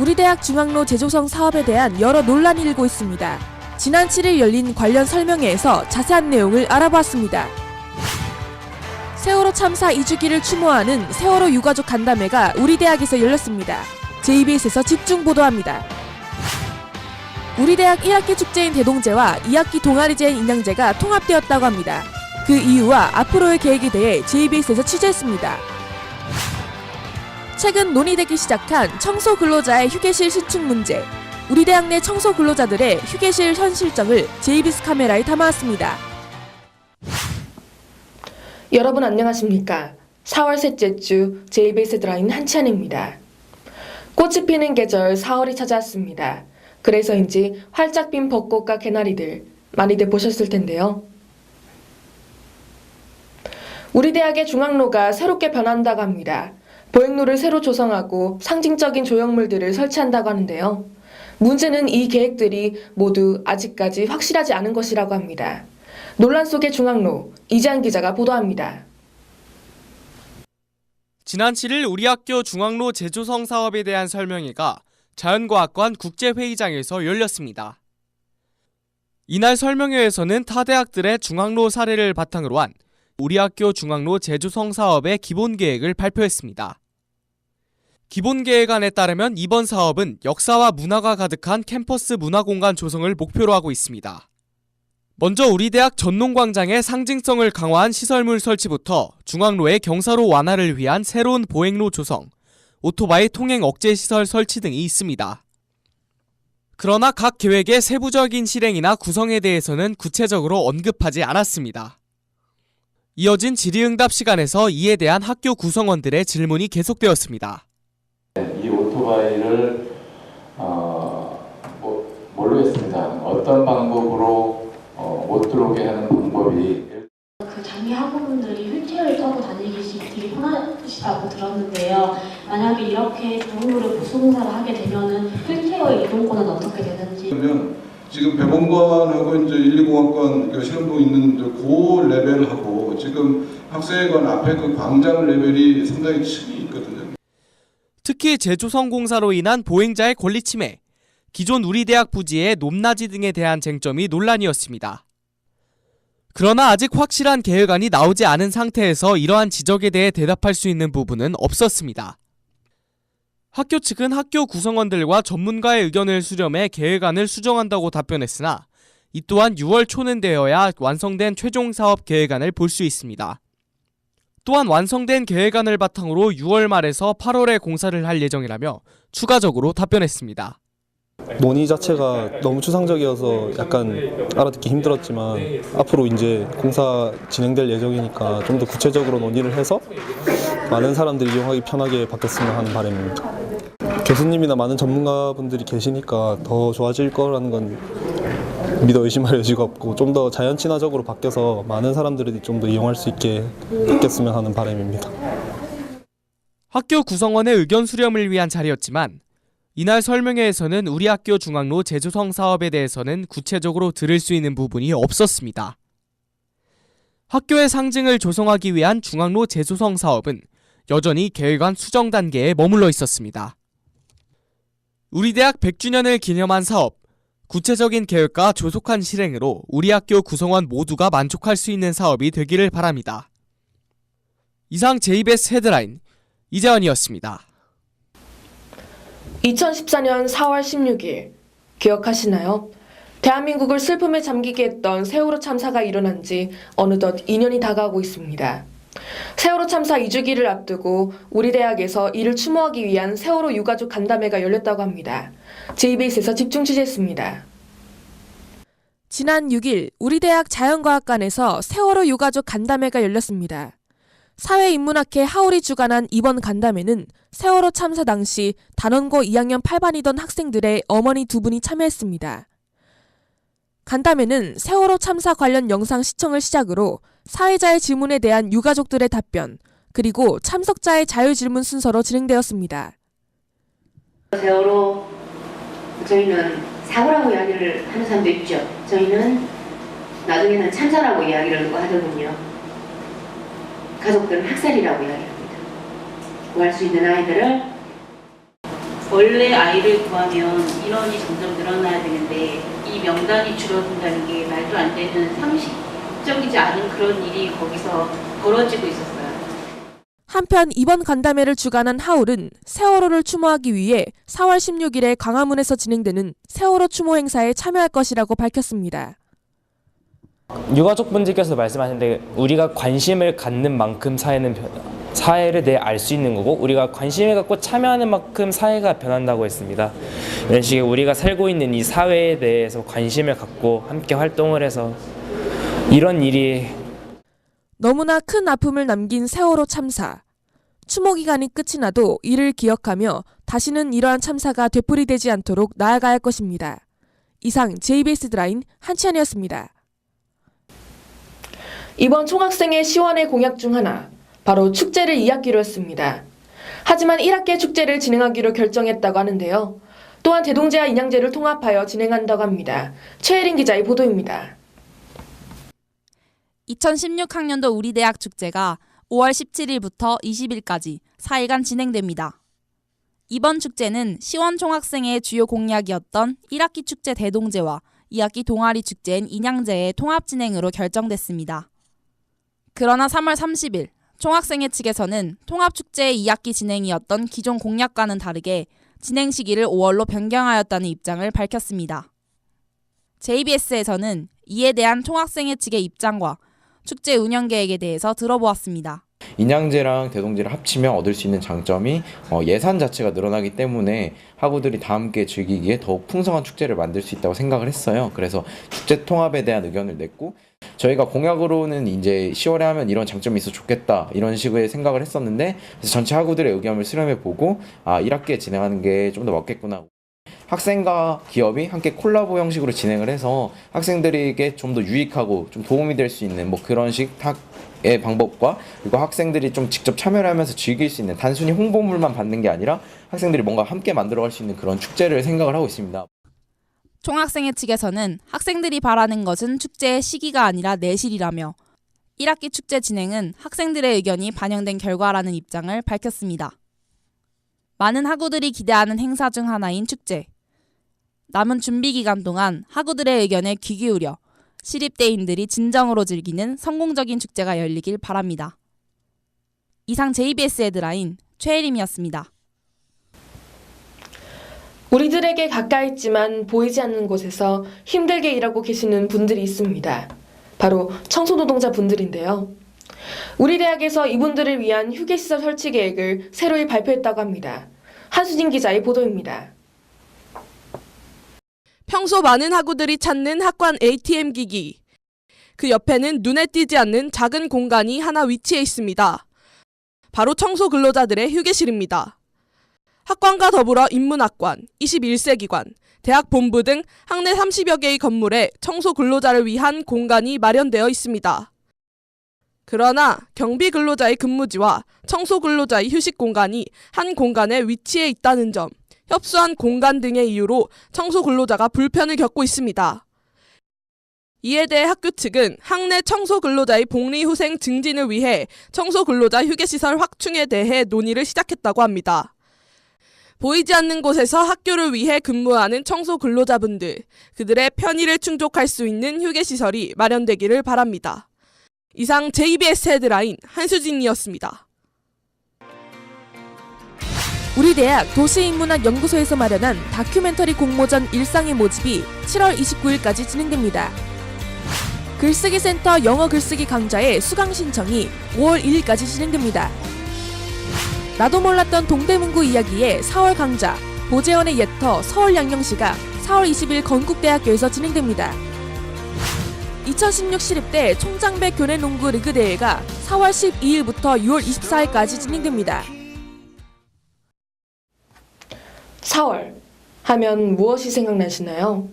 우리 대학 중앙로 재조성 사업에 대한 여러 논란이 일고 있습니다. 지난 7일 열린 관련 설명회에서 자세한 내용을 알아보았습니다. 세월호 참사 2주기를 추모하는 세월호 유가족 간담회가 우리 대학에서 열렸습니다. JBS에서 집중 보도합니다. 우리 대학 1학기 축제인 대동제와 2학기 동아리제인 인양제가 통합되었다고 합니다. 그 이유와 앞으로의 계획에 대해 JBS에서 취재했습니다. 최근 논의되기 시작한 청소 근로자의 휴게실 신축 문제. 우리 대학 내 청소 근로자들의 휴게실 현 실정을 JBS 카메라에 담아왔습니다. 여러분 안녕하십니까? 4월 셋째 주 JBS 드라인 한치안입니다. 꽃이 피는 계절 4월이 찾아왔습니다. 그래서인지 활짝 핀 벚꽃과 개나리들 많이들 보셨을 텐데요. 우리 대학의 중앙로가 새롭게 변한다고 합니다. 보행로를 새로 조성하고 상징적인 조형물들을 설치한다고 하는데요. 문제는 이 계획들이 모두 아직까지 확실하지 않은 것이라고 합니다. 논란 속의 중앙로, 이재한 기자가 보도합니다. 지난 7일 우리 학교 중앙로 재조성 사업에 대한 설명회가 자연과학관 국제회의장에서 열렸습니다. 이날 설명회에서는 타 대학들의 중앙로 사례를 바탕으로 한 우리 학교 중앙로 재조성 사업의 기본계획을 발표했습니다. 기본계획안에 따르면 이번 사업은 역사와 문화가 가득한 캠퍼스 문화공간 조성을 목표로 하고 있습니다. 먼저 우리 대학 전농광장의 상징성을 강화한 시설물 설치부터 중앙로의 경사로 완화를 위한 새로운 보행로 조성, 오토바이 통행 억제 시설 설치 등이 있습니다. 그러나 각 계획의 세부적인 실행이나 구성에 대해서는 구체적으로 언급하지 않았습니다. 이어진 질의응답 시간에서 이에 대한 학교 구성원들의 질문이 계속되었습니다. 이 오토바이를 모르겠습니다. 어떤 방법으로 못 들어오게 하는 방법이 그 장애 학우분들이 휠체어를 타고 다니기 편하시다고 들었는데요. 만약에 이렇게 도로를 보수공사를 하게 되면은 휠체어 이동권은 어떻게 되는지. 그러면 지금 배본관하고 이제 120학관 실험도 있는 그 레벨하고 지금 학생회관 앞에 그 광장 레벨이 상당히 층이 있거든요. 특히 재조성 공사로 인한 보행자의 권리 침해, 기존 우리 대학 부지의 높낮이 등에 대한 쟁점이 논란이었습니다. 그러나 아직 확실한 계획안이 나오지 않은 상태에서 이러한 지적에 대해 대답할 수 있는 부분은 없었습니다. 학교 측은 학교 구성원들과 전문가의 의견을 수렴해 계획안을 수정한다고 답변했으나 이 또한 6월 초는 되어야 완성된 최종 사업 계획안을 볼 수 있습니다. 또한 완성된 계획안을 바탕으로 6월 말에서 8월에 공사를 할 예정이라며 추가적으로 답변했습니다. 논의 자체가 너무 추상적이어서 약간 알아듣기 힘들었지만 앞으로 이제 공사 진행될 예정이니까 좀 더 구체적으로 논의를 해서 많은 사람들이 이용하기 편하게 바뀌었으면 하는 바람입니다. 교수님이나 많은 전문가분들이 계시니까 더 좋아질 거라는 건 믿어 의심할 여지가 없고 좀 더 자연 친화적으로 바뀌어서 많은 사람들이 좀 더 이용할 수 있게 바뀌었으면 하는 바람입니다. 학교 구성원의 의견 수렴을 위한 자리였지만 이날 설명회에서는 우리 학교 중앙로 재조성 사업에 대해서는 구체적으로 들을 수 있는 부분이 없었습니다. 학교의 상징을 조성하기 위한 중앙로 재조성 사업은 여전히 계획안 수정 단계에 머물러 있었습니다. 우리 대학 100주년을 기념한 사업, 구체적인 계획과 조속한 실행으로 우리 학교 구성원 모두가 만족할 수 있는 사업이 되기를 바랍니다. 이상 JBS 헤드라인 이재원이었습니다. 2014년 4월 16일 기억하시나요? 대한민국을 슬픔에 잠기게 했던 세월호 참사가 일어난 지 어느덧 2년이 다가오고 있습니다. 세월호 참사 2주기를 앞두고 우리 대학에서 이를 추모하기 위한 세월호 유가족 간담회가 열렸다고 합니다. JBS에서 집중 취재했습니다. 지난 6일 우리 대학 자연과학관에서 세월호 유가족 간담회가 열렸습니다. 사회인문학회 하울이 주관한 이번 간담회는 세월호 참사 당시 단원고 2학년 8반이던 학생들의 어머니 두 분이 참여했습니다. 간담회는 세월호 참사 관련 영상 시청을 시작으로 사회자의 질문에 대한 유가족들의 답변, 그리고 참석자의 자유질문 순서로 진행되었습니다. 세월호 저희는 사고라고 이야기를 하는 사람도 있죠. 저희는 나중에는 참사라고 이야기를 하더군요. 가족들은 학살이라고 이야기합니다. 구할 수 있는 아이들을 원래 아이를 구하면 인원이 점점 늘어나야 되는데 이 명단이 줄어든다는 게 말도 안 되는 상식적이지 않은 그런 일이 거기서 벌어지고 있었어요. 한편 이번 간담회를 주관한 하울은 세월호를 추모하기 위해 4월 16일에 광화문에서 진행되는 세월호 추모 행사에 참여할 것이라고 밝혔습니다. 유가족분들께서 말씀하셨는데 우리가 관심을 갖는 만큼 사회를 내 알 수 있는 거고 우리가 관심을 갖고 참여하는 만큼 사회가 변한다고 했습니다. 이런 식의 우리가 살고 있는 이 사회에 대해서 관심을 갖고 함께 활동을 해서 이런 일이 너무나 큰 아픔을 남긴 세월호 참사. 추모 기간이 끝이 나도 이를 기억하며 다시는 이러한 참사가 되풀이되지 않도록 나아가야 할 것입니다. 이상 JBS 드라인 한치안이었습니다. 이번 총학생의 시원의 공약 중 하나, 바로 축제를 2학기로 했습니다. 하지만 1학기에 축제를 진행하기로 결정했다고 하는데요. 또한 대동제와 인양제를 통합하여 진행한다고 합니다. 최혜린 기자의 보도입니다. 2016학년도 우리 대학 축제가 5월 17일부터 20일까지 4일간 진행됩니다. 이번 축제는 시원 총학생의 주요 공약이었던 1학기 축제 대동제와 2학기 동아리 축제인 인양제의 통합 진행으로 결정됐습니다. 그러나 3월 30일 총학생회 측에서는 통합축제의 2학기 진행이었던 기존 공약과는 다르게 진행 시기를 5월로 변경하였다는 입장을 밝혔습니다. JBS에서는 이에 대한 총학생회 측의 입장과 축제 운영 계획에 대해서 들어보았습니다. 인양제랑 대동제를 합치면 얻을 수 있는 장점이 예산 자체가 늘어나기 때문에 학우들이 다 함께 즐기기에 더욱 풍성한 축제를 만들 수 있다고 생각을 했어요. 그래서 축제 통합에 대한 의견을 냈고 저희가 공약으로는 이제 10월에 하면 이런 장점이 있어 좋겠다 이런 식의 생각을 했었는데 그래서 전체 학우들의 의견을 수렴해 보고 1학기에 진행하는 게 좀 더 맞겠구나. 학생과 기업이 함께 콜라보 형식으로 진행을 해서 학생들에게 좀 더 유익하고 좀 도움이 될 수 있는 뭐 그런 식의 방법과 그리고 학생들이 좀 직접 참여를 하면서 즐길 수 있는 단순히 홍보물만 받는 게 아니라 학생들이 뭔가 함께 만들어갈 수 있는 그런 축제를 생각을 하고 있습니다. 총학생회 측에서는 학생들이 바라는 것은 축제의 시기가 아니라 내실이라며 1학기 축제 진행은 학생들의 의견이 반영된 결과라는 입장을 밝혔습니다. 많은 학우들이 기대하는 행사 중 하나인 축제. 남은 준비 기간 동안 학우들의 의견에 귀 기울여 시립대인들이 진정으로 즐기는 성공적인 축제가 열리길 바랍니다. 이상 JBS 헤드라인 최혜림이었습니다. 우리들에게 가까이 있지만 보이지 않는 곳에서 힘들게 일하고 계시는 분들이 있습니다. 바로 청소노동자 분들인데요. 우리 대학에서 이분들을 위한 휴게시설 설치 계획을 새로이 발표했다고 합니다. 한수진 기자의 보도입니다. 평소 많은 학우들이 찾는 학관 ATM 기기. 그 옆에는 눈에 띄지 않는 작은 공간이 하나 위치해 있습니다. 바로 청소 근로자들의 휴게실입니다. 학관과 더불어 인문학관, 21세기관, 대학 본부 등 학내 30여 개의 건물에 청소 근로자를 위한 공간이 마련되어 있습니다. 그러나 경비 근로자의 근무지와 청소 근로자의 휴식 공간이 한 공간에 위치해 있다는 점, 협소한 공간 등의 이유로 청소 근로자가 불편을 겪고 있습니다. 이에 대해 학교 측은 학내 청소 근로자의 복리후생 증진을 위해 청소 근로자 휴게시설 확충에 대해 논의를 시작했다고 합니다. 보이지 않는 곳에서 학교를 위해 근무하는 청소 근로자분들, 그들의 편의를 충족할 수 있는 휴게시설이 마련되기를 바랍니다. 이상 JBS 헤드라인 한수진이었습니다. 우리 대학 도시인문학연구소에서 마련한 다큐멘터리 공모전 일상의 모집이 7월 29일까지 진행됩니다. 글쓰기 센터 영어 글쓰기 강좌의 수강 신청이 5월 1일까지 진행됩니다. 나도 몰랐던 동대문구 이야기의 4월 강좌, 보재원의 예터 서울양령시가 4월 20일 건국대학교에서 진행됩니다. 2016 시립대 총장배 교내농구 리그 대회가 4월 12일부터 6월 24일까지 진행됩니다. 4월 하면 무엇이 생각나시나요?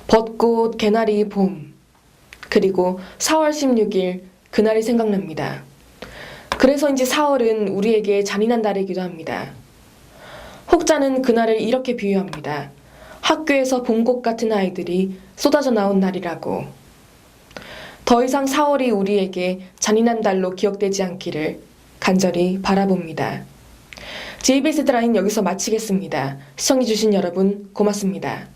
벚꽃, 개나리, 봄. 그리고 4월 16일 그날이 생각납니다. 그래서인지 4월은 우리에게 잔인한 달이기도 합니다. 혹자는 그날을 이렇게 비유합니다. 학교에서 봄꽃 같은 아이들이 쏟아져 나온 날이라고. 더 이상 4월이 우리에게 잔인한 달로 기억되지 않기를 간절히 바라봅니다. JBS 헤드라인 여기서 마치겠습니다. 시청해주신 여러분 고맙습니다.